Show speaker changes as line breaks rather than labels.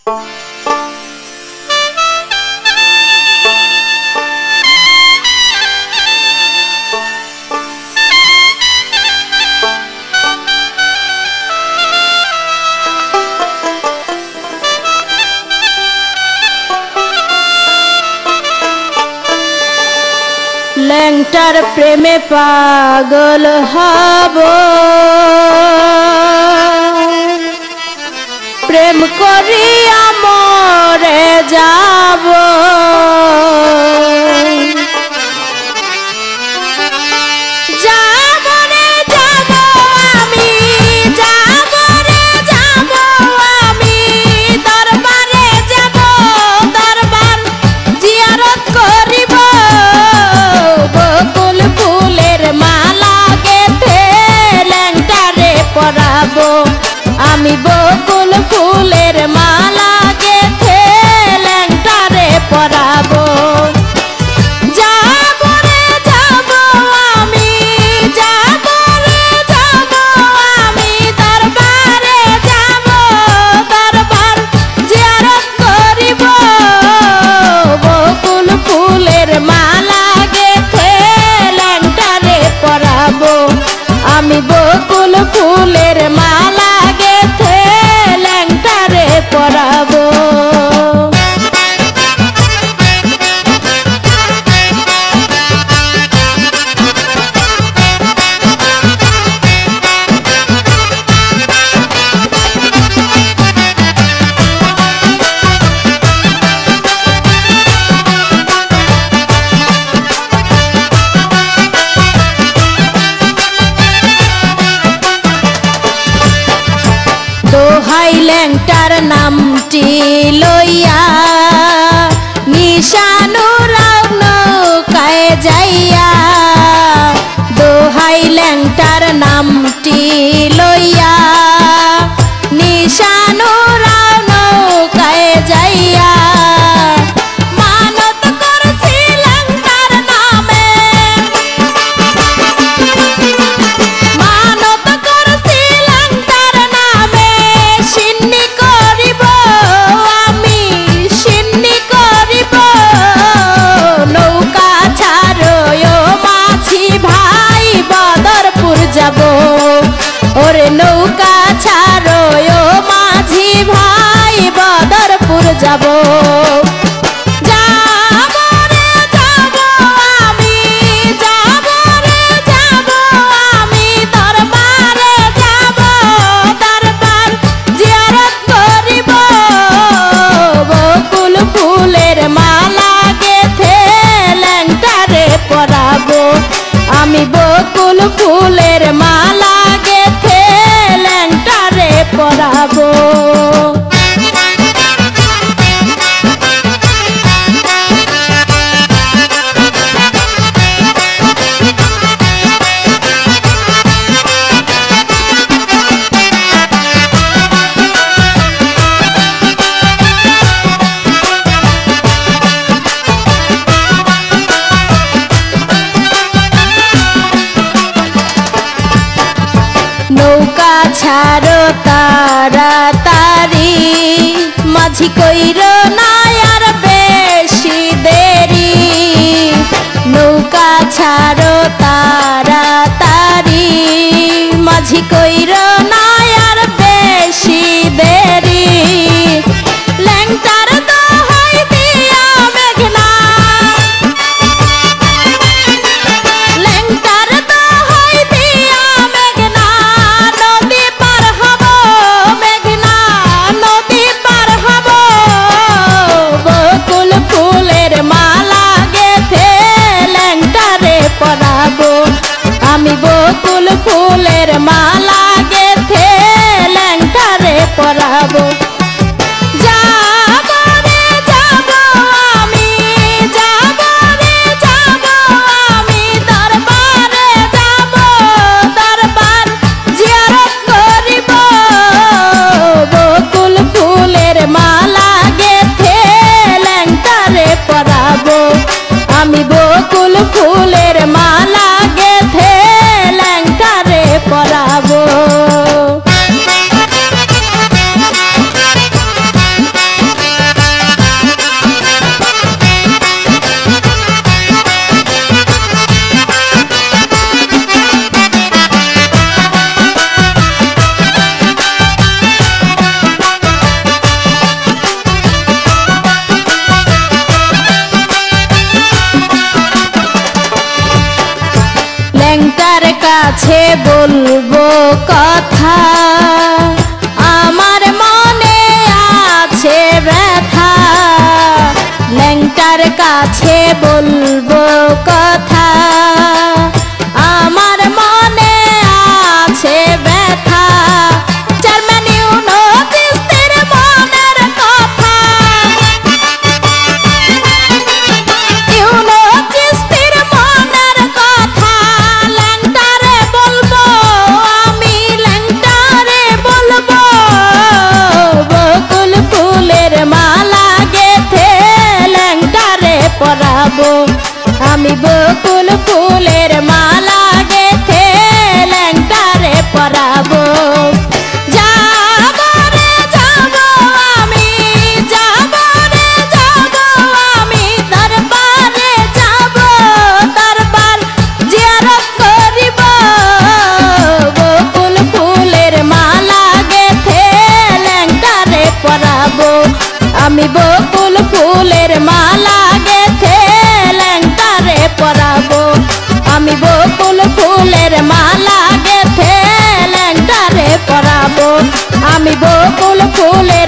ল্যাংটার প্রেমে পাগল হব, প্রেম করিয়া মরে যাব। যাব রে যাব আমি, যাব রে যাব আমি, দরবারে যাব, দরবার জিয়ারত করিব। বকুল ফুলের মালা গেথে ল্যাংটারে পরাবো আমি, বকুল ফুলের মালা গেথে ল্যাংটারে পরাবো। যাব রে যাব আমি, যাব রে যাব আমি, দরবারে যাব, দরবার জিয়ারত করিব। বকুল ফুলের মালা গেথে ল্যাংটারে পরাবো আমি, বকুল ফুলের মালা গেথে ল্যাংটারে পরাবো। দোহাই ল্যাংটার নামটি লইয়া নিশানুরাও নৌকায় যাইয়া। দোহাই ল্যাংটার নামটি লইয়া নিশানুরাও নৌকায় যাইয়া। মানত করছি ল্যাংটার নামে, মানত করছি ল্যাংটার নামে, সিন্নি করিব আমি, সিন্নি করিব। নৌকা ছাড়ো মাঝি ভাই, বদরপুর যাব। ওরে নৌকা ছাড়ো মাঝি ভাই, বদরপুর যাব। যাব রে যাব আমি, যাব রে যাব আমি, দরবারে যাব, দরবার জিয়ারত করিব। বকুল ফুলের মালা গেথে ল্যাংটারে পরাবো আমি, বকুল ফুলের মালা গেথে ল্যাংটারে পরাবো। নৌকা ছাড়ো তাড়াতাড়ি, মাঝি কইর না আর বেশি দেরি। নৌকা ছাড়ো তাড়াতাড়ি, মাঝি কইর না আর বেশি দেরি। ল্যাংটার দোহাই দিয়া মেঘনা, ল্যাংটার দোহাই দিয়া মেঘনা, নদী পার হব মেঘনা, নদী পার হব। বকুল ফুলের মালা গেথে ল্যাংটারে পরাবো আমি, বকুল ফুলের মালা গেথে ল্যাংটারে পরাবো। যাব রে যাব আমি, যাব রে যাব আমি, দরবারে যাব, দরবার জিয়ারত করিব। বকুল ফুলের মালা গেথে ল্যাংটারে পরাবো আমি, বকুল ফুলের মালা গেথে ল্যাংটারে বলবো কথা, আমার মনে আছে ব্যথা, ল্যাংটার কাছে বলবো কথা, আমার মনে আছে ব্যথা। চেয়ারম্যান ইউনুসের মনের কথা, ইউনুসের মনের কথা, ল্যাংটারে বলবো আমি, ল্যাংটারে বলবো। বকুল ফুলের মালা গেথে ল্যাংটারে পরাবো, আমি বকুল ফুলের মালা গেথে ল্যাংটারে পরাবো। যাবো রে যাবো আমি, যাবো রে যাবো আমি, দরবারে যাবো, দরবার জিয়ারত করিব। বকুল ফুলের মালা গেথে ল্যাংটারে পরাবো, আমি বকুল ফুলের মালা গেথে ল্যাংটারে পরাবো, আমি বকুল ফুলের মালা গেথে ল্যাংটারে পরাবো, আমি বকুল ফুলের